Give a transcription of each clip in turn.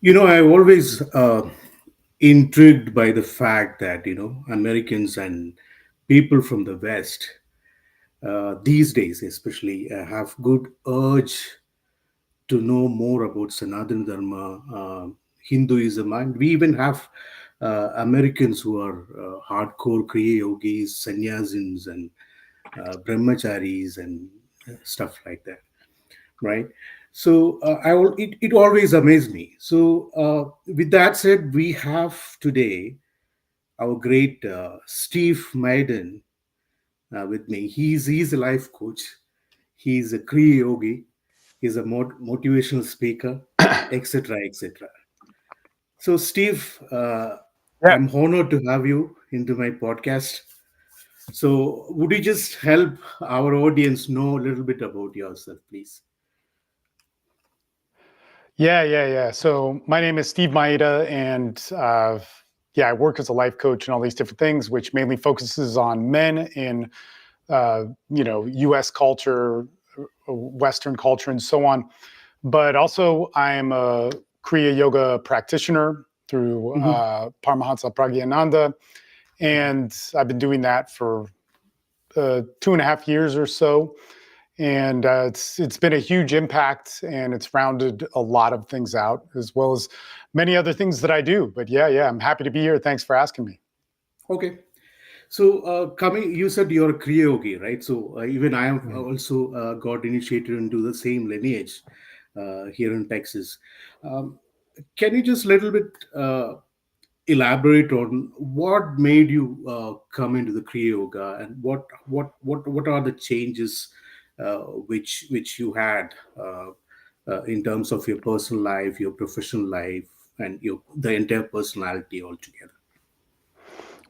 I've always intrigued by the fact that, Americans and people from the West, these days especially, have good urge to know more about Sanatana Dharma, Hinduism, and we even have Americans who are hardcore Kriya Yogis, sannyasins, and brahmacharis, and stuff like that, right? So it always amazed me. So with that said, we have today our great Steve Maiden with me. He's a life coach. He's a Kriya Yogi. He's a motivational speaker, etc., etc. So, Steve, Yeah. I'm honored to have you into my podcast. So, would you just help our audience know a little bit about yourself, please? Yeah. So my name is Steve Mayeda, and I work as a life coach and all these different things, which mainly focuses on men in U.S. culture, Western culture, and so on. But also, I'm a Kriya Yoga practitioner through Hmm. Paramahansa Pragyananda, and I've been doing that for 2.5 years or so. And it's been a huge impact, and it's rounded a lot of things out, as well as many other things that I do. But yeah, I'm happy to be here. Thanks for asking me. Okay. So, coming, you said you're a Kriya Yogi, right? So, even I have Mhm. also got initiated into the same lineage here in Texas. Um, can you just little bit elaborate on what made you come into the Kriya Yoga, and what are the changes which you had in terms of your personal life, your professional life, and your the entire personality altogether?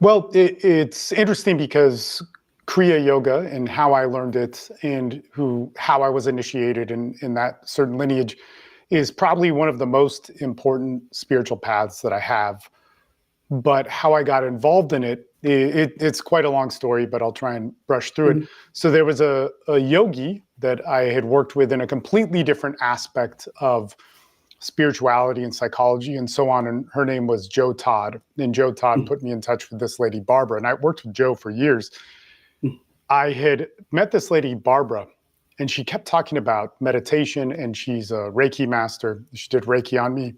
Well, it's interesting because Kriya Yoga and how I learned it and how I was initiated in that certain lineage is probably one of the most important spiritual paths that I have. But how I got involved in it's quite a long story, but I'll try and brush through it. Mhm. So there was a yogi that I had worked with in a completely different aspect of spirituality and psychology and so on. And her name was Joe Todd. And Joe Todd Mhm. put me in touch with this lady, Barbara. And I worked with Joe for years. Mhm. I had met this lady, Barbara, and she kept talking about meditation, and she's a Reiki master. She did Reiki on me.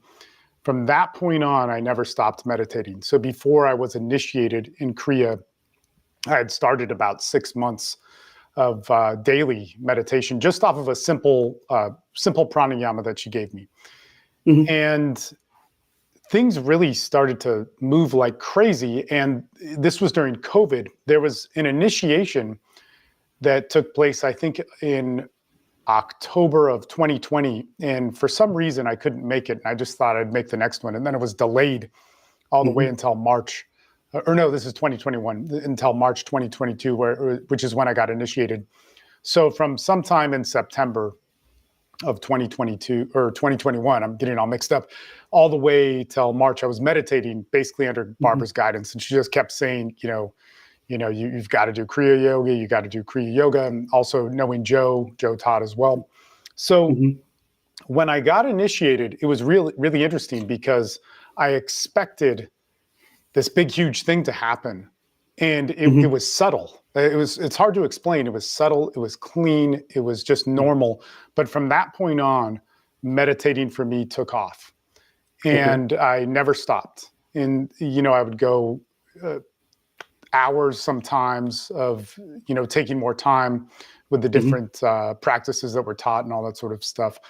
From that point on, I never stopped meditating. So before I was initiated in Kriya, I had started about 6 months of daily meditation just off of a simple pranayama that she gave me. Mhm. And things really started to move like crazy. And this was during COVID. There was an initiation that took place, I think, in October of 2020. And for some reason, I couldn't make it. I just thought I'd make the next one. And then it was delayed all the way Mhm. until March. Or no, this is 2021, until March 2022, which is when I got initiated. So from sometime in September of 2022 or 2021, I'm getting all mixed up, all the way till March, I was meditating basically under Mhm. Barbara's guidance. And she just kept saying, you've got to do Kriya Yoga, you got to do Kriya Yoga, and also knowing Joe Todd as well. So Mhm. when I got initiated, it was really, really interesting because I expected this big, huge thing to happen. And it Mhm. was subtle. It's hard to explain. It was subtle, it was clean, it was just normal. But from that point on, meditating for me took off. Okay. And I never stopped. And, I would go uh, hours sometimes of taking more time with the Mhm. different practices that were taught and all that sort of stuff,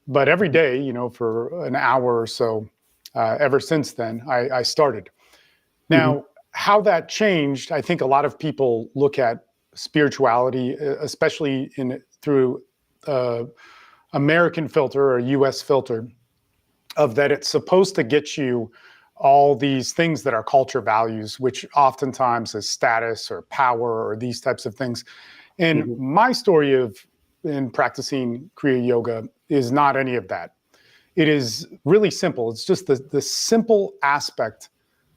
but every Mhm. day for an hour or so. Ever since then I started. Mhm. Now, how that changed, I think a lot of people look at spirituality, especially in through uh, American filter or US filter, of that it's supposed to get you all these things that our culture values, which oftentimes is status or power or these types of things. And Mhm. my story of in practicing Kriya Yoga is not any of that. It is really simple. It's just the simple aspect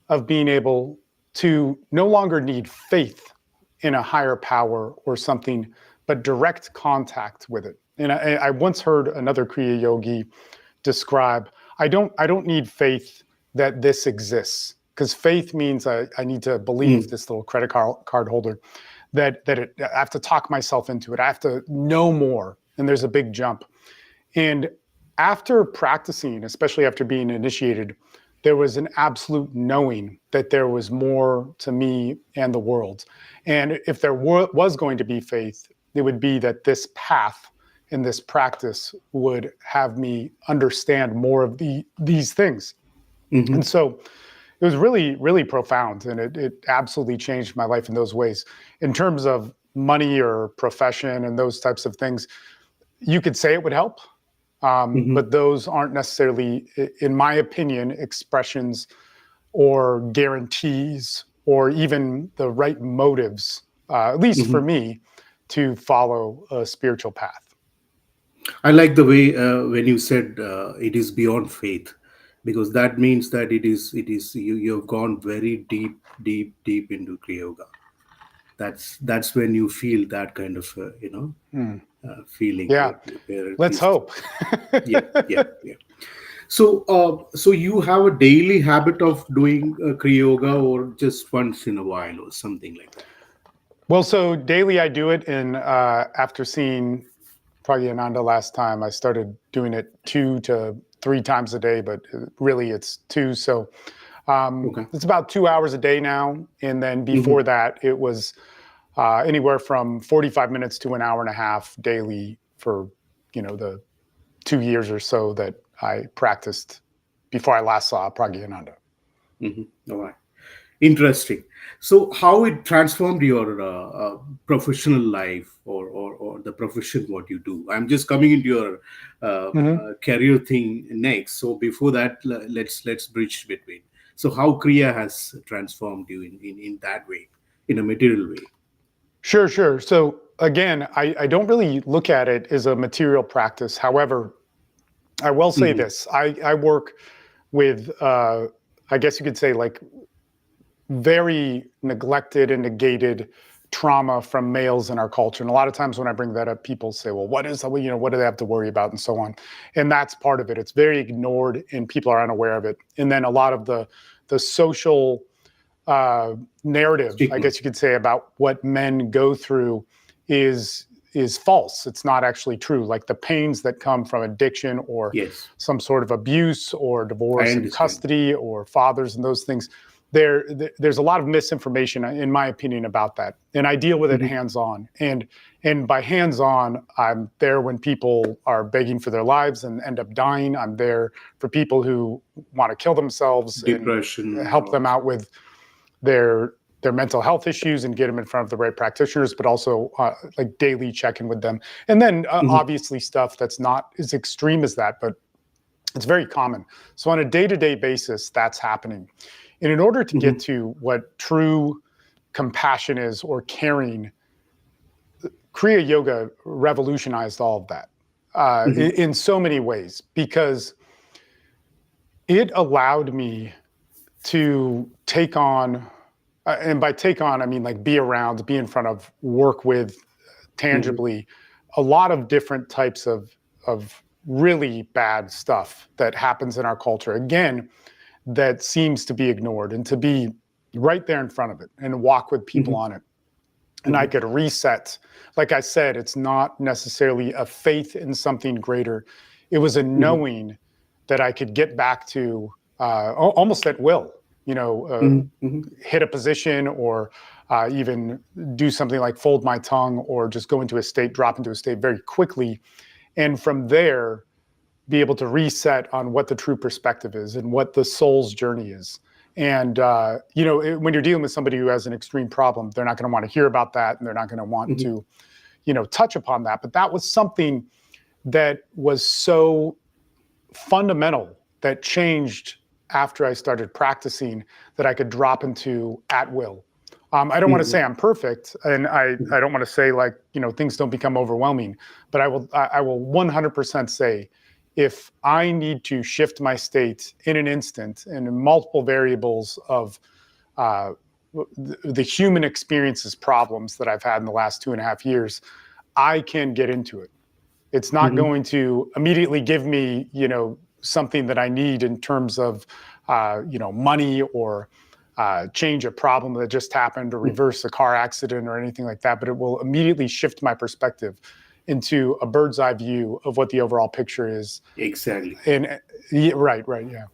of being able to no longer need faith in a higher power or something, but direct contact with it. And I once heard another Kriya Yogi describe, I don't need faith that this exists, because faith means I need to believe, Mm, this little credit card holder, that I have to talk myself into it. I have to know more, and there's a big jump. And after practicing, especially after being initiated, there was an absolute knowing that there was more to me and the world. And if there was going to be faith, it would be that this path and this practice would have me understand more of these things. And mhm, so it was really, really profound. And it absolutely changed my life in those ways. In terms of money or profession and those types of things, you could say it would help. mhm, But those aren't necessarily, in my opinion, expressions or guarantees or even the right motives, at least for mhm. me, to follow a spiritual path. I like the way when you said it is beyond faith, because that means that it is you have gone very deep into Kriya Yoga. That's when you feel that kind of Hmm. feeling Yeah, where it let's is. hope. Yeah, yeah, yeah. So you have a daily habit of doing Kriya Yoga, or just once in a while, or something like that? Well, so daily I do it, and after seeing Pragyananda last time, I started doing it 2 to 3 times a day, but really it's two. So Okay. it's about 2 hours a day now. And then before Hmm. that, it was anywhere from 45 minutes to an hour and a half daily for, the 2 years or so that I practiced before I last saw Pragyananda. Hmm. All right. Interesting. So, how it transformed your professional life, or the profession what you do? I'm just coming into your Mhm. career thing next. So, before that, let's bridge between. So, how Kriya has transformed you in that way, in a material way? Sure, sure. So again, I don't really look at it as a material practice. However, I will say Hmm. this: I work with, I guess you could say, like very neglected and negated trauma from males in our culture. And a lot of times when I bring that up, people say, well, what do they have to worry about, and so on. And that's part of it. It's very ignored and people are unaware of it. And then a lot of the social narrative, I Stigma. guess you could say, about what men go through is is false. It's not actually true. Like the pains that come from addiction or Yes, some sort of abuse or I divorce and understand. custody or fathers and those things. There's a lot of misinformation, in my opinion, about that, and I deal with it Hmm. hands on. And by hands on, I'm there when people are begging for their lives and end up dying. I'm there for people who want to kill themselves and Depression help or. them out with their their mental health issues and get them in front of the right practitioners, but also like daily check in with them. And then Mhm, obviously stuff that's not as extreme as that, but it's very common. So on a day-to-day basis, that's happening. And in order to get mhm, to what true compassion is, or caring, Kriya Yoga revolutionized all of that mhm, in so many ways, because it allowed me to take on, and by take on, I mean like be around, be in front of, work with mhm, tangibly a lot of different types of really bad stuff that happens in our culture. Again, that seems to be ignored, and to be right there in front of it and walk with people mhm, on it. And I mhm, could reset. Like I said, it's not necessarily a faith in something greater. It was a mhm, knowing that I could get back to almost at will, mhm, mhm, hit a position, or even do something like fold my tongue, or just go into a state, drop into a state very quickly. And from there, be able to reset on what the true perspective is and what the soul's journey is. And when you're dealing with somebody who has an extreme problem, they're not going to want to hear about that, and they're not going to want mhm, to, touch upon that. But that was something that was so fundamental, that changed after I started practicing, that I could drop into at will. I don't want to mhm, say I'm perfect, and I don't want to say, like, things don't become overwhelming, but I will 100% say, if I need to shift my state in an instant and in multiple variables of uh, the human experiences problems that I've had in the last 2.5 years, I can get into it. It's not mhm, going to immediately give me, something that I need in terms of, money or change a problem that just happened or Mm. reverse a car accident or anything like that. But it will immediately shift my perspective into a bird's eye view of what the overall picture is. Exactly. And yeah, right, yeah.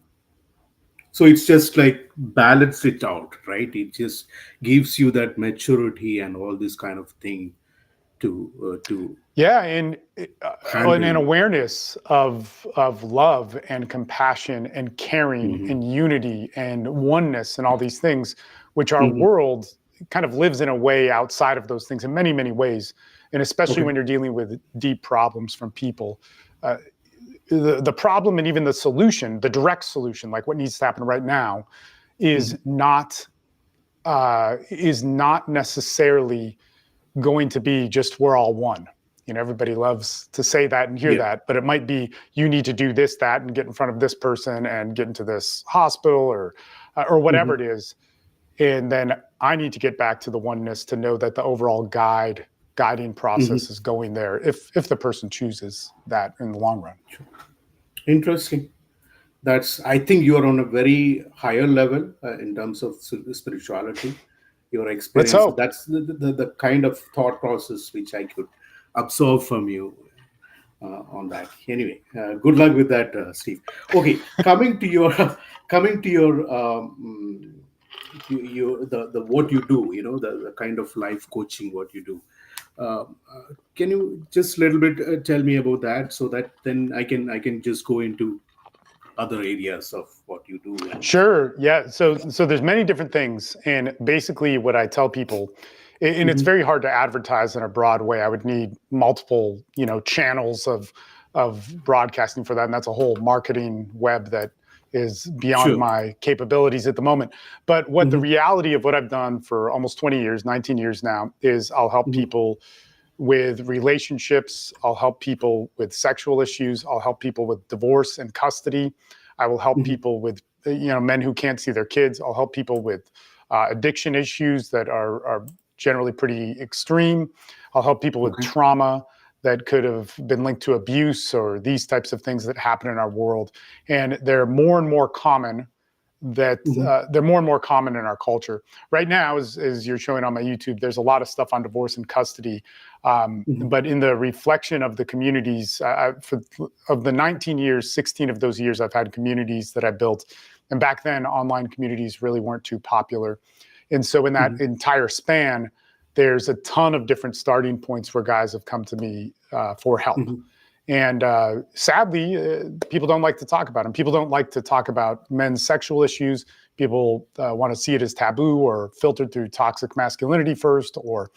So it's just like balance it out, right? It just gives you that maturity and all this kind of thing to Yeah, and an handle. awareness of love and compassion and caring Hmm. and unity and oneness and all these things, which our Hmm. world kind of lives in a way outside of those things in many many ways, and especially Okay. when you're dealing with deep problems from people. Uh, the problem and even the solution, the direct solution, like what needs to happen right now, Hmm. is not necessarily going to be just we're all one. Everybody loves to say that and hear Yeah. that, but it might be you need to do this, that, and get in front of this person and get into this hospital or whatever Hmm. it is. And then I need to get back to the oneness to know that the overall guiding Hmm. process is going there if the person chooses that in the long run. Interesting. That's, I think you are on a very higher level in terms of spirituality, your Let's experience. hope. That's the kind of thought process which I could absorb from you on that. Anyway, good luck with that, Steve. Okay, coming to your coming to your the what you do, the kind of life coaching what you do. Can you just a little bit tell me about that, so that then I can just go into other areas of what you do and Sure. Yeah. So there's many different things, and basically what I tell people, and it's Mhm, very hard to advertise in a broad way. I would need multiple, channels of broadcasting for that, and that's a whole marketing web that is beyond sure. my capabilities at the moment. But what the Mhm, reality of what I've done for almost 20 years, 19 years now, is I'll help mhm, people with relationships. I'll help people with sexual issues. I'll help people with divorce and custody. I will help mhm, people with men who can't see their kids. I'll help people with addiction issues that are generally pretty extreme. I'll help people with okay. trauma that could have been linked to abuse or these types of things that happen in our world, and they're more and more common. Mhm, They're more and more common in our culture right now. As you're showing on my YouTube, there's a lot of stuff on divorce and custody, mhm, but in the reflection of the communities, of the 19 years, 16 of those years, I've had communities that I built. And back then, online communities really weren't too popular. And so, in that mhm, entire span, there's a ton of different starting points where guys have come to me for help. mhm, And sadly, people don't like to talk about them. People don't like to talk about men's sexual issues. People want to see it as taboo or filtered through toxic masculinity first, or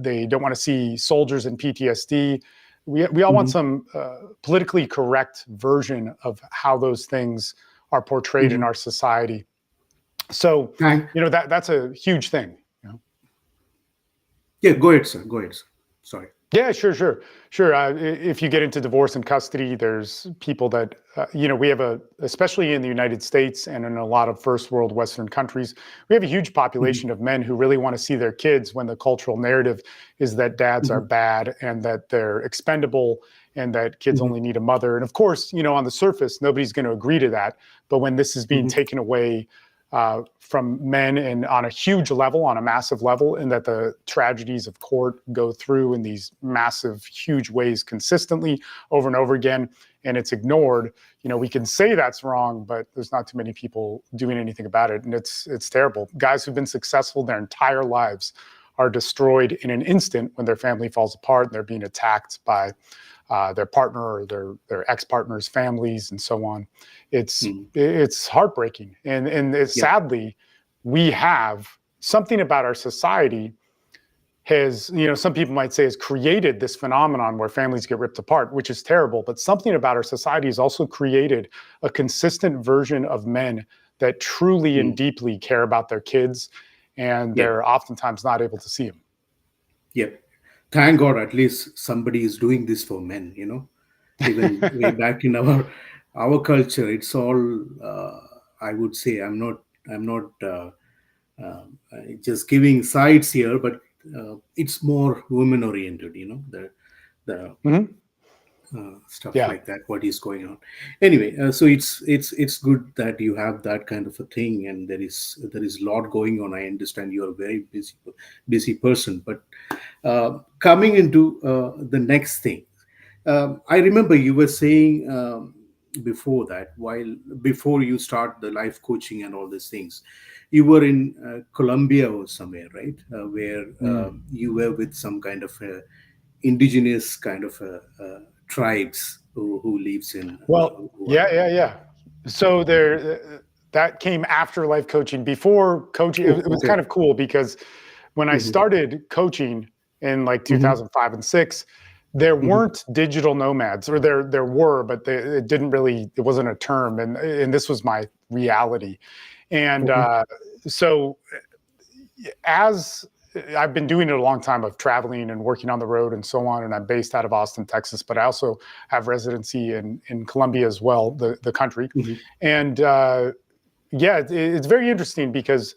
they don't want to see soldiers in PTSD. We all want mhm, some politically correct version of how those things are portrayed in mhm. our society. So, Thank. that's a huge thing. Yeah, go ahead, sir. Go ahead, sir. Sorry. Yeah, sure. If you get into divorce and custody, there's people that we have especially in the United States and in a lot of first world Western countries, we have a huge Mhm, population of men who really want to see their kids when the cultural narrative is that dads are mhm, bad and that they're expendable and that kids mhm, only need a mother. And of course, on the surface, nobody's going to agree to that. But when this is being mhm, taken away from men and on a huge level, on a massive level, and that the tragedies of court go through in these massive, huge ways consistently over and over again, and it's ignored. We can say that's wrong, but there's not too many people doing anything about it, and it's terrible. Guys who've been successful their entire lives are destroyed in an instant when their family falls apart and they're being attacked by their partner or their ex partner's families and so on. mhm. It's heartbreaking, and Yeah. sadly, we have something about our society has, some people might say, has created this phenomenon where families get ripped apart, which is terrible. But something about our society has also created a consistent version of men that truly and Mm. deeply care about their kids, and Yeah. they're oftentimes not able to see them. Yeah. Thank God, at least somebody is doing this for men. Even way back in our culture, it's all. I would say I'm not just giving sides here, but it's more women oriented. The Mhm. stuff Yeah. like that. What is going on? Anyway, so it's good that you have that kind of a thing, and there is a lot going on. I understand you're a very busy person, but coming into the next thing, I remember you were saying before that, while before you start the life coaching and all these things, you were in Colombia or somewhere, right? Where Mm. you were with some kind of indigenous kind of tribes who lives in Well, who are. yeah. So that came after life coaching. Before coaching, Oh, it was okay. kind of cool because when I Hmm. started coaching in like Hmm. 2005 and 6, there Hmm. weren't digital nomads, or there were, but it didn't really, it wasn't a term, and this was my reality. And Okay. so as I've been doing it a long time, of traveling and working on the road and so on, and I'm based out of Austin, Texas, but I also have residency in Colombia as well, the country. Hmm. And yeah, it's very interesting because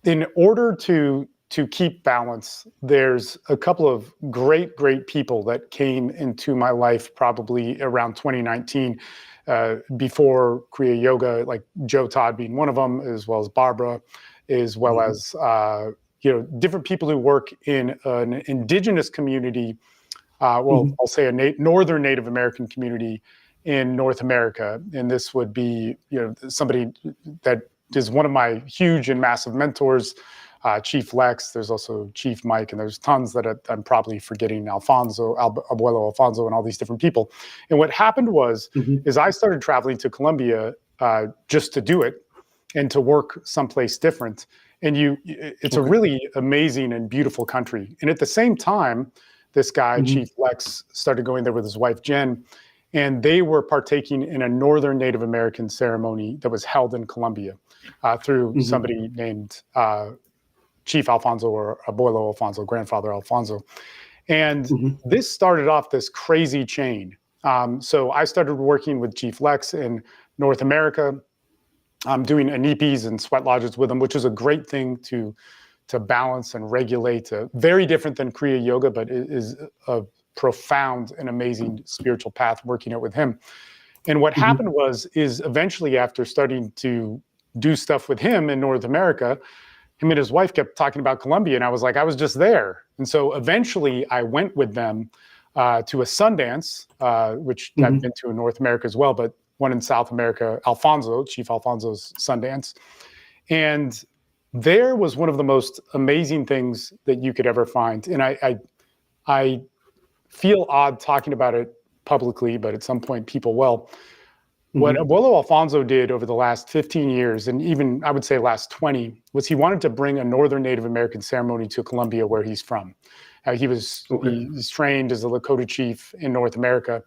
in order to keep balance, there's a couple of great people that came into my life probably around 2019, before Kriya Yoga, like Joe Todd being one of them, as well as Barbara, as well Hmm. as different people who work in an indigenous community. Well, Hmm. I'll say a northern Native American community in North America, and this would be somebody that is one of my huge and massive mentors, Chief Lex. There's also Chief Mike, and there's tons that I'm probably forgetting, Alfonso, Abuelo Alfonso, and all these different people. And what happened Hmm. is I started traveling to Colombia just to do it and to work someplace different. And it's a Okay. really amazing and beautiful country. And at the same time, this guy, Hmm. Chief Lex, started going there with his wife, Jen, and they were partaking in a Northern Native American ceremony that was held in Colombia through Hmm. somebody named Chief Alfonso, or Abuelo Alfonso, grandfather Alfonso. And Hmm. this started off this crazy chain. So I started working with Chief Lex in North America. I'm doing anipis and sweat lodges with them, which is a great thing to balance and regulate. Very different than Kriya Yoga, but it is a profound and amazing spiritual path working out with him. And what Hmm. happened is eventually, after starting to do stuff with him in North America, him and his wife kept talking about Colombia, and I was like, I was just there. And so eventually I went with them to a Sundance, which I've Hmm. been to in North America as well, but one in South America, Chief Alfonso's Sundance. And there was one of the most amazing things that you could ever find. And I feel odd talking about it publicly, but at some point people will. What Hmm. Abuelo Alfonso did over the last 15 years, and even I would say last 20, was he wanted to bring a Northern Native American ceremony to Colombia, where he's from. Okay. He's trained as a Lakota chief in North America.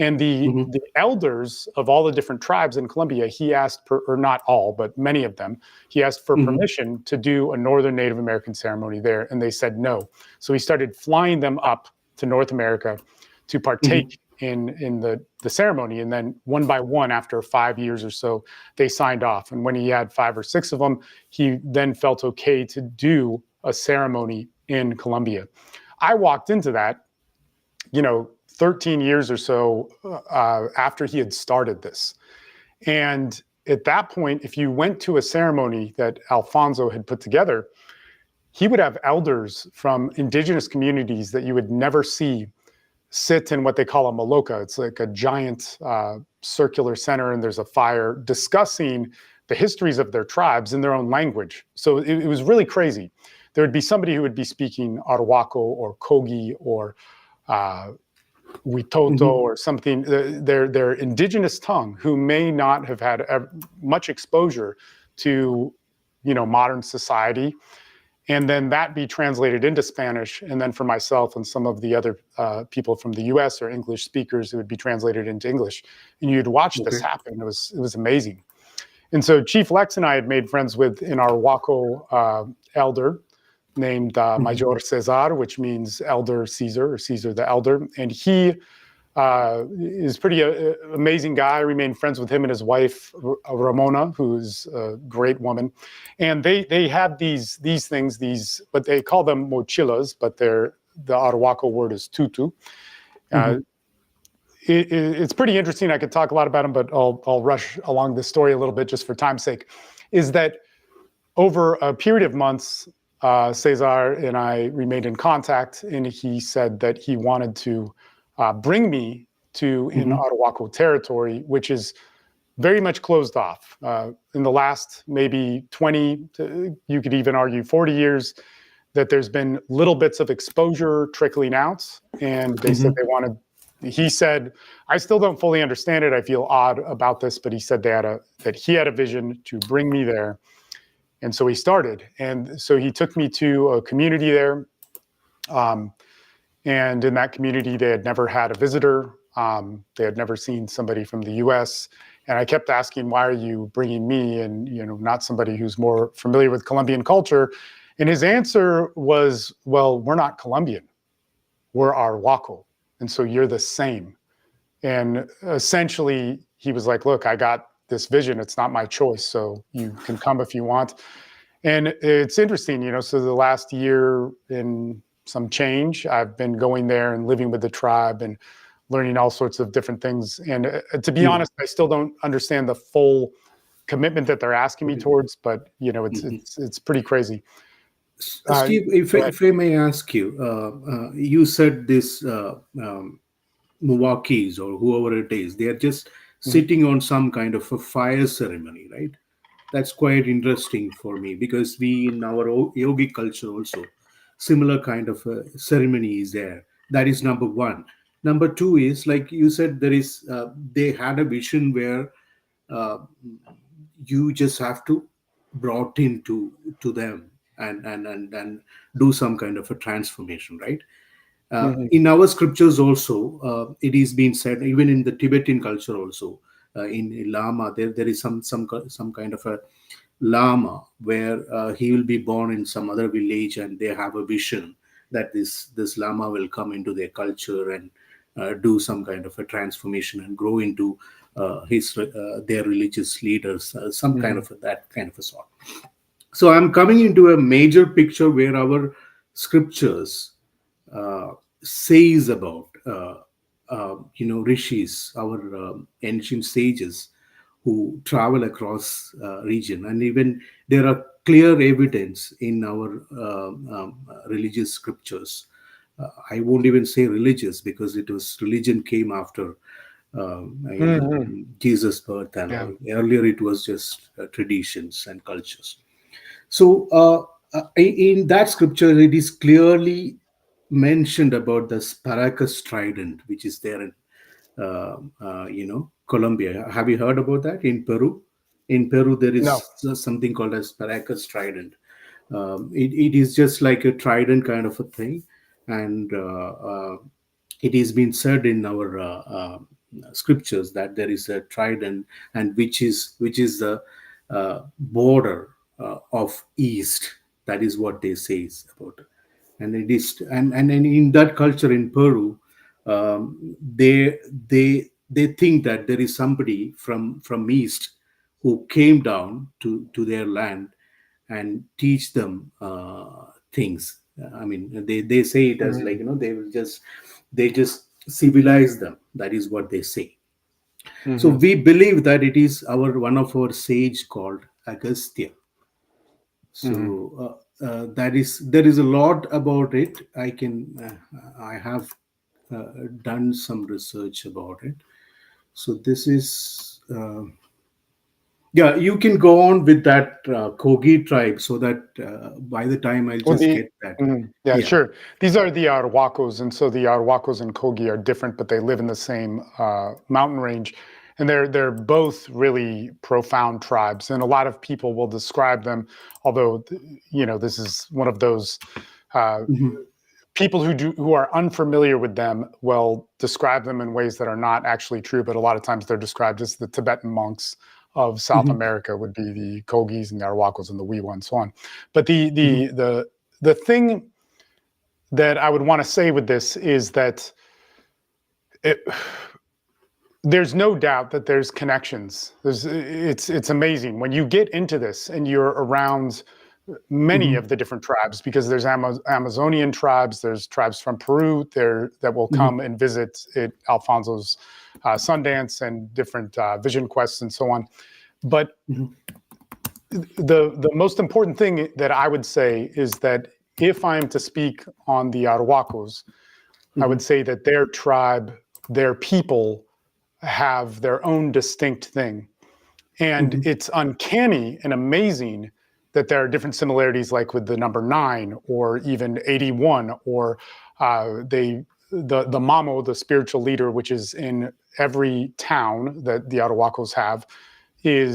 And Hmm. the elders of all the different tribes in Colombia, he asked, or not all, but many of them, he asked for Hmm. permission to do a Northern Native American ceremony there, and they said no. So he started flying them up to North America to Hmm. partake in the ceremony. And then one by one, after 5 years or so, they signed off. And when he had 5 or 6 of them, he then felt okay to do a ceremony in Colombia. I walked into that, 13 years or so after he had started this. And at that point, if you went to a ceremony that Alfonso had put together, he would have elders from indigenous communities that you would never see sit in what they call a maloca. It's like a giant circular center, and there's a fire, discussing the histories of their tribes in their own language. So it was really crazy. There would be somebody who would be speaking Arhuaco or Kogi or uh, Witoto Hmm. or something, their indigenous tongue, who may not have had much exposure to modern society, and then that be translated into Spanish, and then for myself and some of the other people from the U.S. or English speakers, it would be translated into English, and you'd watch this Okay. happen. It was amazing. And so Chief Lex and I had made friends with in our Waco elder named Hmm. Major Cesar, which means Elder Caesar, or Caesar the Elder, and he is pretty amazing guy. I remained friends with him and his wife Ramona, who's a great woman. And they have these things, but they call them mochilas, but the Arhuaco word is tutu. Uh, Hmm. it's pretty interesting. I could talk a lot about them, but I'll rush along this story a little bit just for time's sake. Is that over a period of months, Cesar and I remained in contact, and he said that he wanted to bring me to in Hmm. Arhuaco territory, which is very much closed off. In the last maybe 20, you could even argue 40 years, that there's been little bits of exposure trickling out, and they said Hmm. they wanted. He said, "I still don't fully understand it. I feel odd about this," but he said that he had a vision to bring me there, and so he started. And so he took me to a community there, um, and in that community, they had never had a visitor. They had never seen somebody from the U.S. And I kept asking, "Why are you bringing me, and not somebody who's more familiar with Colombian culture?" And his answer was, "Well, we're not Colombian. We're Arhuaco, and so you're the same." And essentially, he was like, "Look, I got this vision. It's not my choice, so you can come if you want." And it's interesting, so the last year and some change, I've been going there and living with the tribe and learning all sorts of different things. And to be Yeah. honest, I still don't understand the full commitment that they're asking me Okay. towards, but it's Mhm. it's it's pretty crazy. Uh, Steve, Go ahead. if I may ask you, you said this Milwaukee's or whoever it is, they are just Mhm. sitting on some kind of a fire ceremony, right? That's quite interesting for me because we in our yogi culture also similar kind of a ceremony is there. That is number one. Number two is like you said, there is they had a vision where uh, you just have to brought into them and do some kind of a transformation, right? Mhm. In our scriptures also, it is being said, even in the Tibetan culture also, in Lama, there is some kind of a Lama where he will be born in some other village, and they have a vision that this Lama will come into their culture and do some kind of a transformation and grow into their religious leaders, some kind Mhm. of that kind of a sort. So I'm coming into a major picture where our scriptures uh, says about rishis, our ancient sages who travel across region, and even there are clear evidence in our religious scriptures. I won't even say religious because it was religion came after Mhm. Jesus' birth and Yeah. all. Earlier, it was just traditions and cultures. So, in that scripture, it is clearly mentioned about the Sparacus trident, which is there in, Colombia. Have you heard about that in Peru? In Peru, there No. is something called as Sparacus trident. It is just like a trident kind of a thing, and it is been said in our scriptures that there is a trident, and which is the border of east. That is what they say about it. And it is, and in that culture in Peru, they think that there is somebody from east who came down to their land and teach them things. I mean, they say it as like, Mhm. they just civilize them. That is what they say. So Mhm. we believe that it is our one of our sage called Agastya. Mhm. So that is there is a lot about it. I have done some research about it. So this is yeah. You can go on with that Kogi tribe, so that by the time I'll Well, just get that. yeah, Yeah. sure. These are the Arhuacos, and so the Arhuacos and Kogi are different, but they live in the same mountain range, and they're both really profound tribes. And a lot of people will describe them, although this is one of those uh, Mhm. people who are unfamiliar with them will describe them in ways that are not actually true. But a lot of times they're described as the Tibetan monks of South Mhm. America, would be the Kogis and the Arhuacos and the Wiwa and so on. But Mhm. the thing that I would want to say with this is that it, there's no doubt that there's connections. It's amazing when you get into this and you're around many Mm-hmm. of the different tribes, because there's Amazonian tribes, there's tribes from Peru there that will come and visit at Alfonso's Sundance and different vision quests and so on. But Mm-hmm. the most important thing that I would say is that if I'm to speak on the Arhuacos, I would Mm-hmm. say that their tribe, their people have their own distinct thing. And Mm-hmm. it's uncanny and amazing that there are different similarities, like with the number 9 or even 81, or the Mamo, the spiritual leader, which is in every town that the Arhuacos have,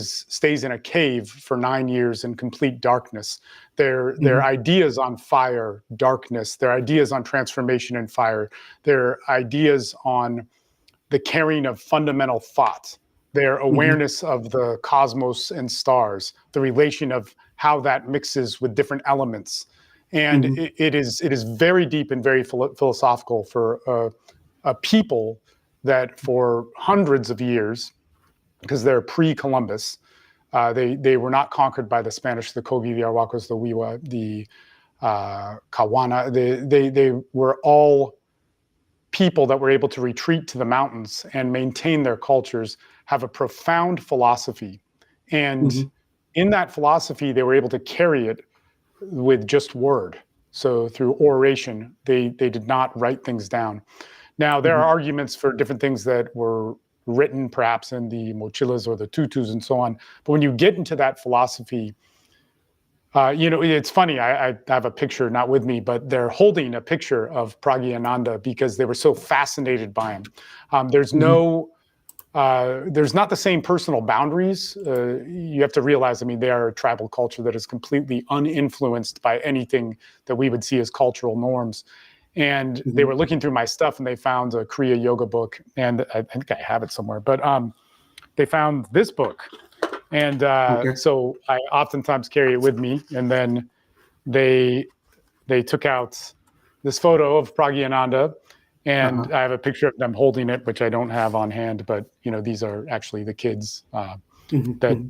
stays in a cave for 9 years in complete darkness. Their Mm-hmm. ideas on fire, darkness, their ideas on transformation and fire, their ideas on the carrying of fundamental thought, their Mm-hmm. awareness of the cosmos and stars, the relation of how that mixes with different elements. And Mm-hmm. it is very deep and very philosophical for a people that for hundreds of years, because they're pre-Columbus, they were not conquered by the Spanish, the Kogi, the Arhuacos, the Wiwa, the Kawana. They were all people that were able to retreat to the mountains and maintain their cultures, have a profound philosophy. And Mm-hmm. in that philosophy, they were able to carry it with just word. So through oration, they did not write things down. Now, there are Mm-hmm. arguments for different things that were written perhaps in the mochilas or the tutus and so on. But when you get into that philosophy, it's funny. I have a picture, not with me, but they're holding a picture of Pragyananda because they were so fascinated by him. There's Mm-hmm. not the same personal boundaries. You have to realize, I mean, they are a tribal culture that is completely uninfluenced by anything that we would see as cultural norms. And they Mm-hmm. were looking through my stuff and they found a Kriya Yoga book, and I think I have it somewhere. But they found this book. And Okay. so I oftentimes carry it with me. And then they took out this photo of Pragyananda, and Uh-huh. I have a picture of them holding it, which I don't have on hand. But these are actually the kids that Mm-hmm.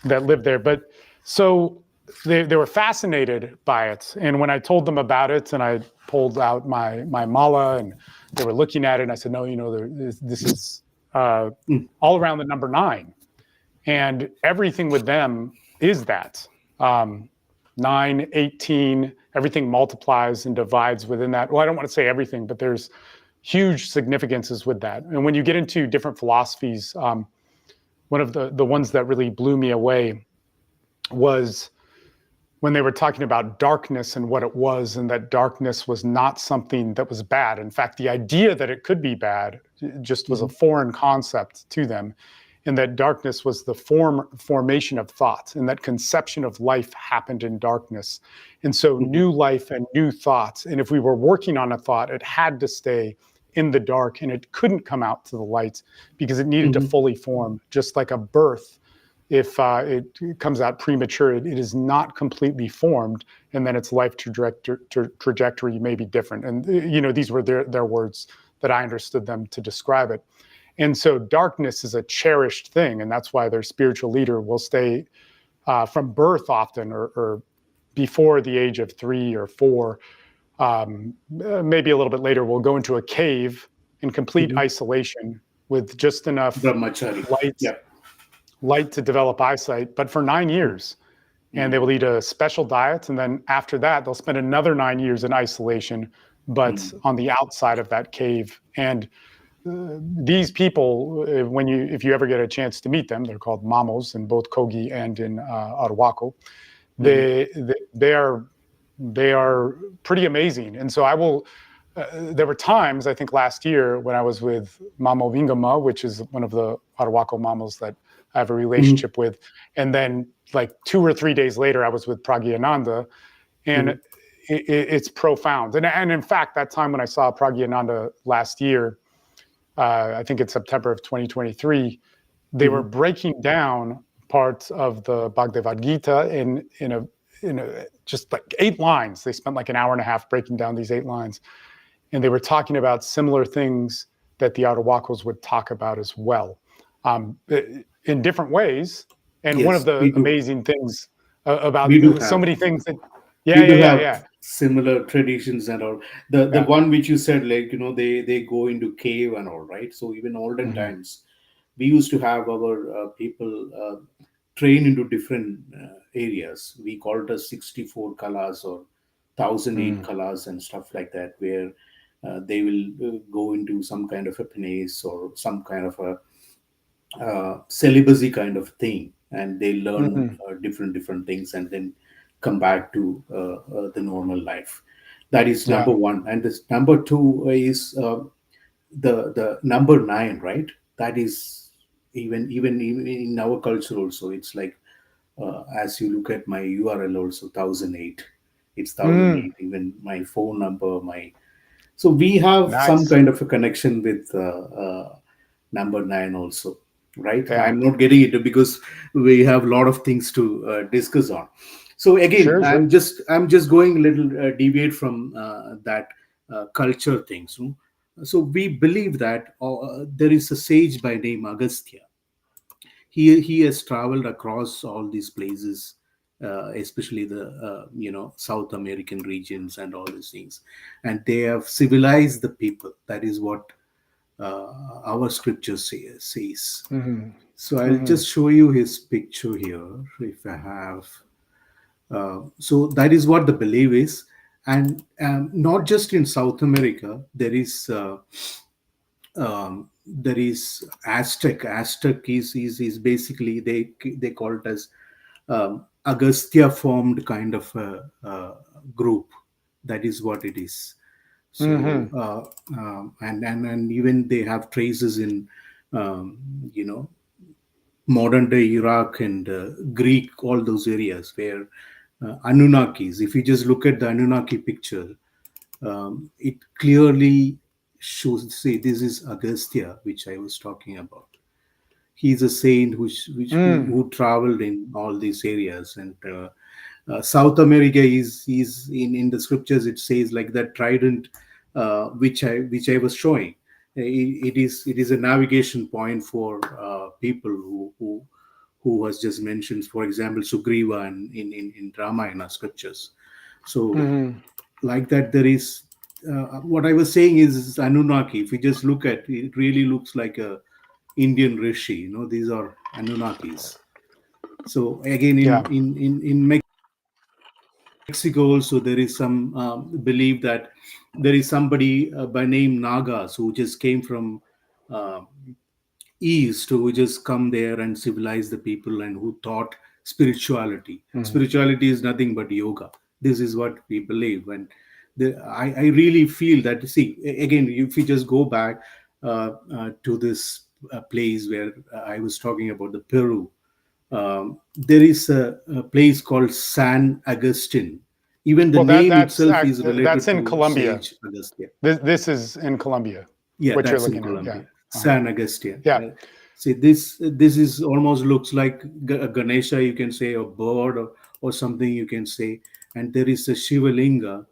that lived there. But so they were fascinated by it, and when I told them about it, and I pulled out my mala, and they were looking at it, and I said, no, this is all around the number 9. And everything with them is that 9, 18, everything multiplies and divides within that. Well, I don't want to say everything, but there's huge significances with that. And when you get into different philosophies, one of the ones that really blew me away was when they were talking about darkness and what it was, and that darkness was not something that was bad. In fact, the idea that it could be bad just was a Mm-hmm. foreign concept to them, and that darkness was the formation of thought, and that conception of life happened in darkness. And so Mm-hmm. new life and new thoughts, and if we were working on a thought, it had to stay in the dark, and it couldn't come out to the light because it needed to Mm-hmm. fully form, just like a birth. If it comes out premature, it is not completely formed, and then its life trajectory may be different. And these were their words that I understood them to describe it. And so darkness is a cherished thing, and that's why their spiritual leader will stay from birth often, or before the age of 3 or 4, maybe a little bit later, will go into a cave in complete Mm-hmm. isolation with just enough Brahmachari. light Yep. light to develop eyesight, but for 9 years. And they Mm-hmm. will eat a special diet. And then after that, they'll spend another 9 years in isolation, but on the outside of that cave. And these people, if you ever get a chance to meet them, they're called mamos in both Kogi and in Arhuaco. Mm-hmm. They are pretty amazing. And so I will. There were times, I think last year, when I was with Mamo Vingama, which is one of the Arhuaco mamos that I have a Mm-hmm. relationship with, and then like 2 or 3 days later, I was with Pragyananda, and it's profound. And in fact, that time when I saw Pragyananda last year, I think it's September of 2023, they were Mm-hmm. breaking down parts of the Bhagavad Gita in a just like 8 lines. They spent like an hour and a half breaking down these 8 lines, and they were talking about similar things that the Arhuacos would talk about as well, in different ways. And one of Yes, the we do. amazing things about We do so have. many things that, We do have yeah. similar traditions and all. The Yeah. one which you said, like, they go into cave and all, right? So even olden Hmm. times, we used to have our people train into different areas. We call it as 64 kalas or 1008 Mm. kalas and stuff like that, where they will go into some kind of a penance or some kind of a celibacy kind of thing, and they learn Hmm. different things and then come back to the normal life. That is number Yeah. one. And this number two is the number nine, right? That is even in our culture also. It's like, as you look at my URL also, 1008. It's Mm. 1008. Even my phone number, my so we have some Nice. kind of a connection with number nine also, right? Yeah. I'm not getting into because we have a lot of things to discuss on. So again, Sure. Sure. I'm just going a little deviate from that culture things. So we believe that there is a sage by name Agastya. He has traveled across all these places, especially the South American regions and all these things, and they have civilized the people. That is what our scripture says. Hmm. So I'll Hmm. just show you his picture here if I have. So that is what the belief is, and not just in South America. There is Aztec. Aztec is basically they call it as Agastya formed kind of a group. That is what it is. So Hmm. and even they have traces in um, you know modern day Iraq and Greek, all those areas where Anunnakis. If you just look at the Anunnaki picture, it clearly shows. See, this is Agastya, which I was talking about. He's a saint Mm. who traveled in all these areas, and South America is in the scriptures. It says like that trident, which I was showing. It is a navigation point for people who was just mentioned. For example, Sugriva in Ramayana scriptures. So Hmm. like that, there is what I was saying is Anunnaki. If you just look at it, it really looks like a Indian rishi. These are Anunnakis. So again, Yeah. in Mexico also there is some belief that there is somebody by name Nagas who just came from uh, east, who just come there and civilize the people and who taught spirituality. Hmm. Spirituality is nothing but yoga. This is what we believe. And I really feel that, see, again, if you just go back to this place where I was talking about the Peru, there is a place called San Agustin. Even the Well, name itself is that's related in to Colombia. Sage Agustin. This is in Colombia. Yeah, What you're that's in looking at. Yeah. Colombia. Uh-huh. San Agustin. Yeah. See, this is almost looks like a Ganesha, you can say, a bird or something, you can say. And there is a Shiva Linga.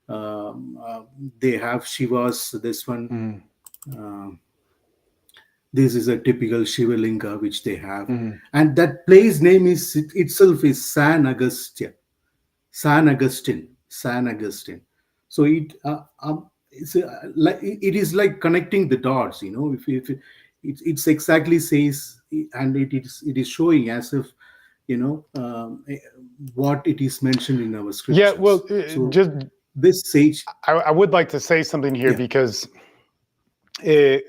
Um, uh, they have Shivas. This one, Hmm. um, this is a typical Shiva Linga which they have, Hmm. and that place name is itself is San Agustin. San Agustin, San Agustin. So it is like connecting the dots. If it's exactly says, and it is showing as if what it is mentioned in our Yeah. Well, scriptures. So just this sage, I would like to say something here yeah, because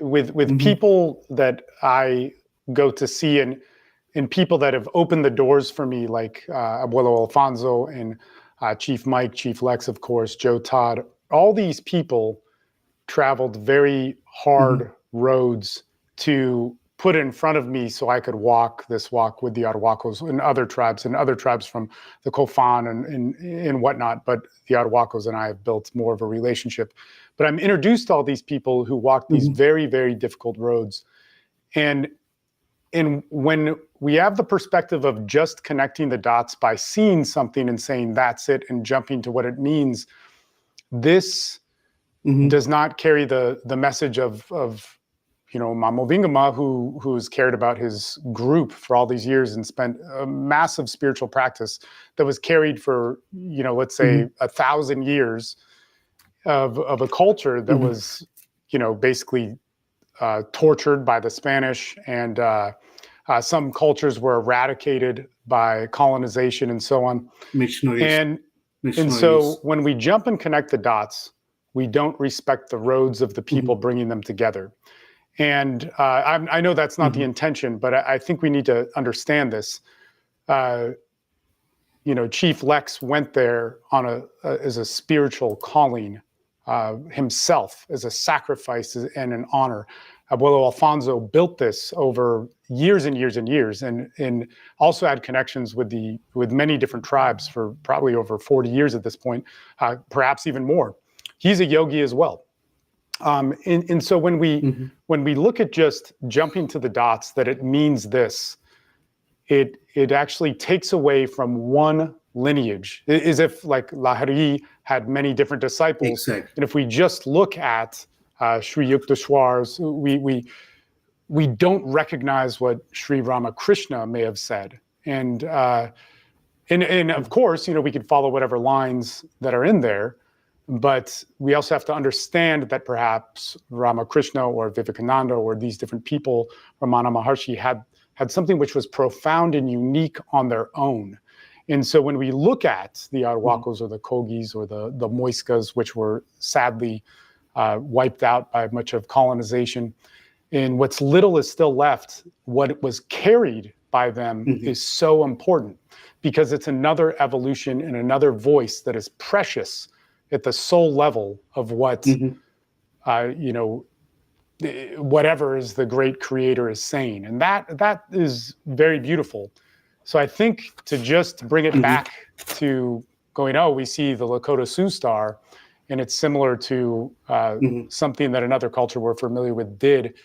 with hmm people that I go to see and people that have opened the doors for me, like Abuelo Alfonso and Chief Mike, Chief Lex, of course, Joe Todd, all these people traveled very hmm hard roads to put in front of me so I could walk this walk with the Arhuacos and other tribes from the Kofan and whatnot. But the Arhuacos and I have built more of a relationship. But I'm introduced to all these people who walk these hmm very, very difficult roads. And when we have the perspective of just connecting the dots by seeing something and saying that's it and jumping to what it means, this hmm does not carry the message of Mamo Vingama, who's cared about his group for all these years and spent a massive spiritual practice that was carried for, let's say Mhm. 1,000 years of a culture that Mhm. was, basically tortured by the Spanish, and some cultures were eradicated by colonization and so on. Missionaries. And so Missionaries. when we jump and connect the dots, we don't respect the roads of the people Mhm. bringing them together. And I know that's not the Mhm. intention, but I think we need to understand this. Uh, Chief Lex went there as a spiritual calling himself, as a sacrifice and an honor. Abuelo Alfonso built this over years and years and years, and also had connections with many different tribes for probably over 40 years at this point, perhaps even more. He's a yogi as well. And so when we Mhm. look at just jumping to the dots, that it means this, it actually takes away from one lineage, as if like Lahiri had many different disciples. Exactly. And if we just look at Sri Yukteswar's, we don't recognize what Sri Ramakrishna may have said. And of Mhm. course, we could follow whatever lines that are in there, but we also have to understand that perhaps Ramakrishna or Vivekananda or these different people, Ramana Maharshi, had something which was profound and unique on their own. And so when we look at the Mhm. Arhuacos or the Kogis or the Muiscas, which were sadly wiped out by much of colonization, and what's little is still left, what was carried by them Mhm. is so important, because it's another evolution and another voice that is precious at the soul level of what, Mhm. you know, whatever is the great creator is saying. And that is very beautiful. So I think to just bring it Mhm. back to going, oh, we see the Lakota Sioux star, and it's similar to Mhm. something that another culture we're familiar with did.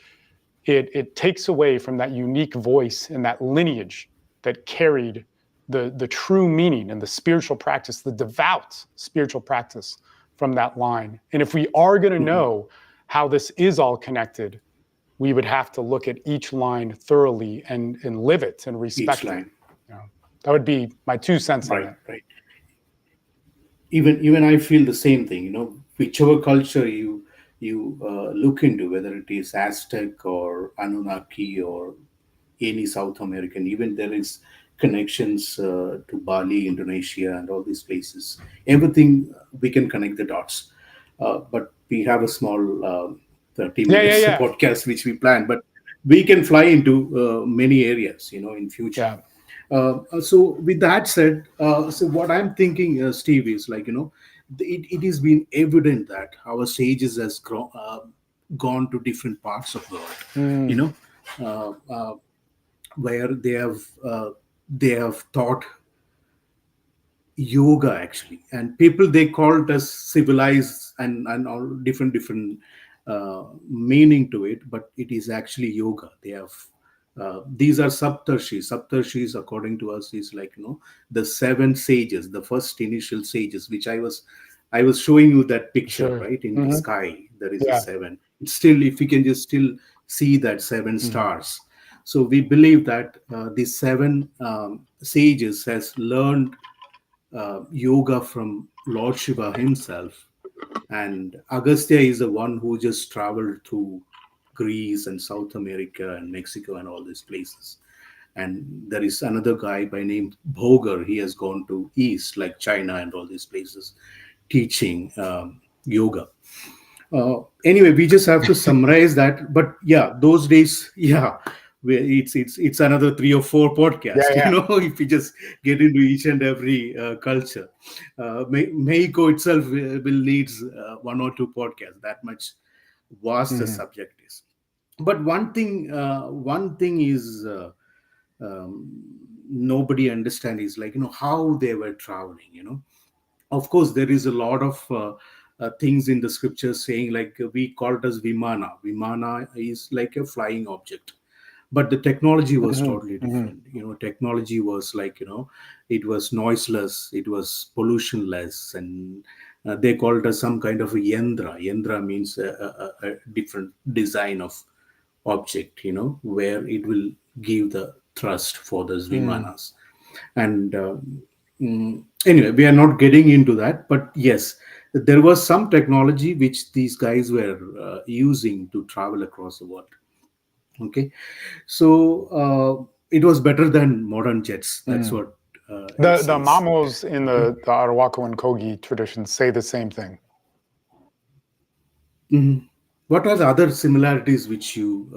It takes away from that unique voice and that lineage that carried the true meaning and the spiritual practice, the devout spiritual practice from that line. And if we are going to Mhm. know how this is all connected, we would have to look at each line thoroughly and live it and Each respect it. line. You know, that would be my 2 cents on Right. it. Right. Even I feel the same thing. Whichever culture you look into, whether it is Aztec or Anunnaki or any South American, even there is connections to Bali, Indonesia, and all these places. Everything we can connect the dots, but we have a small 30 Yeah, yeah, minutes yeah, podcast which we plan, but we can fly into many areas, in future. yeah. So with that said, so what I'm thinking, Steve, is like, it has been evident that our sages has gone to different parts of the world, you Mm, know where they have taught yoga actually, and people they call it as civilized and all different meaning to it, but it is actually yoga. They have these are saptarshis according to us is like, the seven sages, the first initial sages, which I was showing you that picture, sure. right? In the Hmm. sky there is a Yeah. seven. It's still, if you can just still see that seven Hmm. stars. So we believe that these seven sages has learned yoga from Lord Shiva himself. And Agastya is the one who just traveled to Greece and South America and Mexico and all these places. And there is another guy by name Bhogar. He has gone to East, like China and all these places, teaching yoga. Anyway, we just have to summarize that. But yeah, those days, yeah, it's another three or four Yeah, podcasts. yeah. If we just get into each and every culture, Mexico itself will need one or two podcasts. That much vast the Hmm. subject is. But one thing is. Nobody understand is like, how they were traveling. Of course there is a lot of things in the scriptures saying, like, we call it as vimana is like a flying object, but the technology was Hmm. totally Hmm. different. Technology was like, it was noiseless, it was pollutionless, and they called it as some kind of a yendra. Yendra means a different design of object, where it will give the thrust for those Mm. vimanas. And anyway, we are not getting into that, but yes, there was some technology which these guys were using to travel across the world. Okay, so it was better than modern jets. That's Mm. what it The says. Mamos in Okay. the Arhuaco and Kogi traditions say the same thing. Mhm. What are the other similarities which you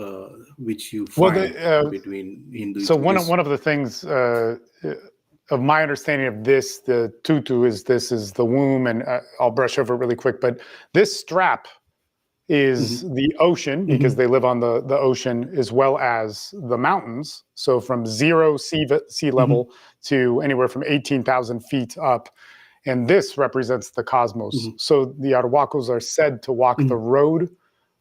Well, find between so Hinduism? one of the things of my understanding of this, the tutu this is the womb, and I'll brush over it really quick. But this strap is Mhm, the ocean because mhm, they live on the ocean as well as the mountains. So from zero sea mhm, level to anywhere from 18,000 feet up. And this represents the cosmos. mhm, So the Arhuacos are said to walk the mhm, road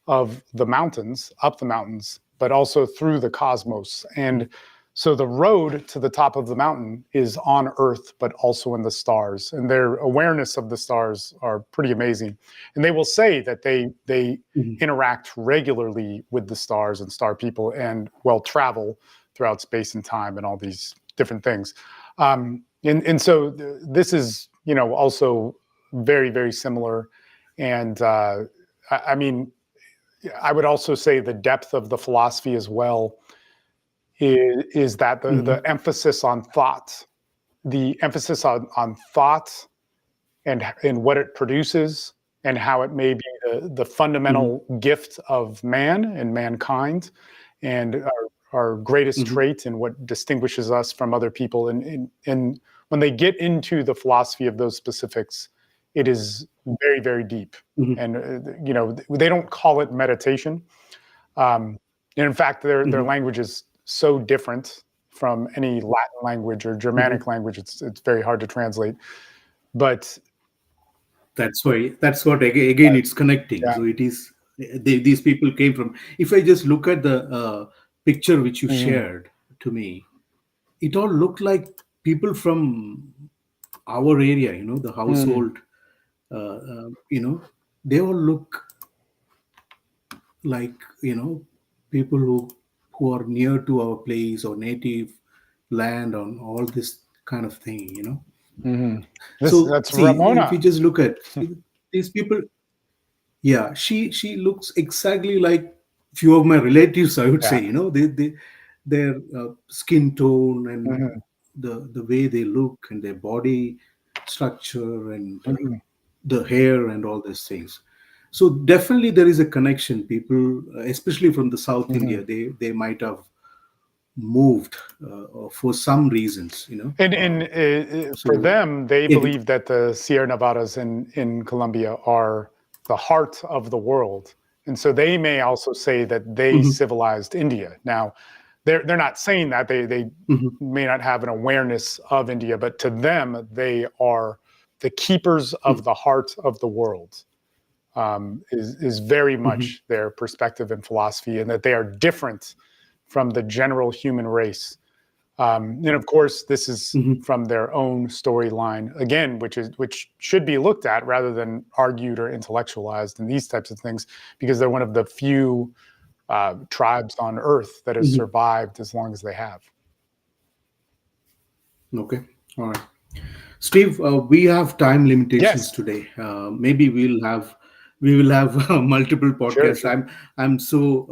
of the mountains, up the mountains, but also through the cosmos. And so the road to the top of the mountain is on Earth, but also in the stars. And their awareness of the stars are pretty amazing. And they will say that they mhm, interact regularly with the stars and star people and well travel throughout space and time and all these different things. And so this is also very very similar. And I mean, I would also say the depth of the philosophy as well is that the mhm, emphasis on thought, the emphasis on thought and what it produces and how it may be the mhm, fundamental gift of man and mankind and our greatest mhm, trait and what distinguishes us from other people. And when they get into the philosophy of those specifics, it is very, very deep. mhm, And, they don't call it meditation. And in fact, their mhm, language is so different from any Latin language or mhm. Germanic language. It's very hard to translate. But That's why. That's what again. It's connecting. yeah. So it is. These people came from. If I just look at the picture which you Mhm. shared to me, it all looked like people from our area. The Mm. household. They all look like people who are near to our place or native land on all this kind of thing. Mhm. So That's see, if you Ramona. just look at these people, yeah, she looks exactly like few of my relatives, I would say. Yeah. Their skin tone and Mhm. the way they look and their body structure and Mhm. the hair and all these things. So definitely there is a connection. People, especially from the South India, Mhm. they might have moved for some reasons. And for So them, they yeah. believe that the Sierra Nevadas in Colombia are the heart of the world. And so they may also say that they Mhm, civilized India. Now, they're not saying that they mhm, may not have an awareness of India, but to them, they are the keepers of mhm, the heart of the world. Is very mhm, much their perspective and philosophy, and that they are different from the general human race. And of course, this is mhm. from their own storyline again, which should be looked at rather than argued or intellectualized and these types of things, because they're one of the few tribes on Earth that has Mhm. survived as long as they have. Okay, all right. Steve, we have time limitations Yes, today. Maybe we will have multiple sure, podcasts. sure. I'm so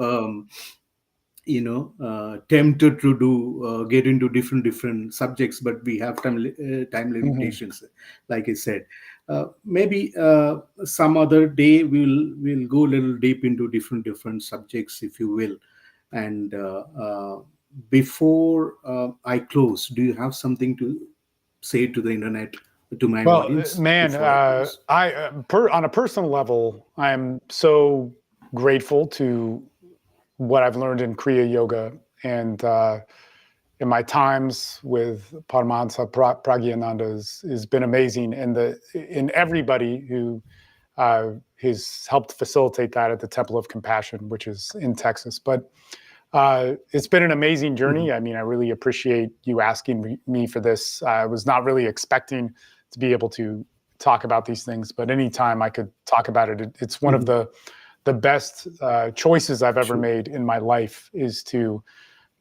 tempted to do get into different subjects, but we have time Hmm. limitations, like I said. Maybe some other day we'll go a little deep into different subjects, if you will. And before I close, do you have something to say to the internet, to my Well, audience, man, before I close? on a personal level, I'm so grateful to what I've learned in Kriya Yoga and in my times with Paramahansa Pragyananda has been amazing, and in everybody who has helped facilitate that at the Temple of Compassion, which is in Texas. But it's been an amazing Mhm, journey. I mean, I really appreciate you asking me for this. I was not really expecting to be able to talk about these things, but anytime I could talk about it, it's one of mhm, the the best choices I've ever Sure. made in my life is to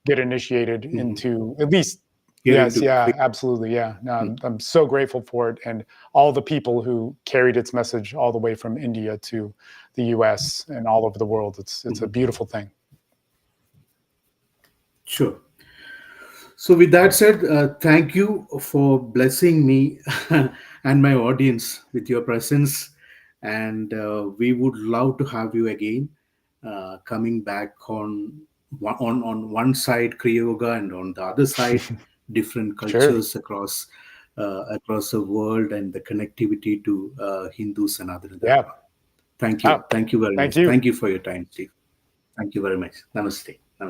get initiated Hmm. into at least. Get Yes, into yeah, Kriya. absolutely, yeah. No, I'm so grateful for it, and all the people who carried its message all the way from India to the U.S. and all over the world. It's a Mhm. beautiful thing. Sure. So, with that said, thank you for blessing me and my audience with your presence. And we would love to have you again, coming back on one side Kriya Yoga, and on the other side different Sure. cultures across the world, and the connectivity to Hindus and other Yeah. Dharma. Thank Oh, you. Thank you very thank much. you. Thank you for your time, Steve. Thank you very much. Namaste.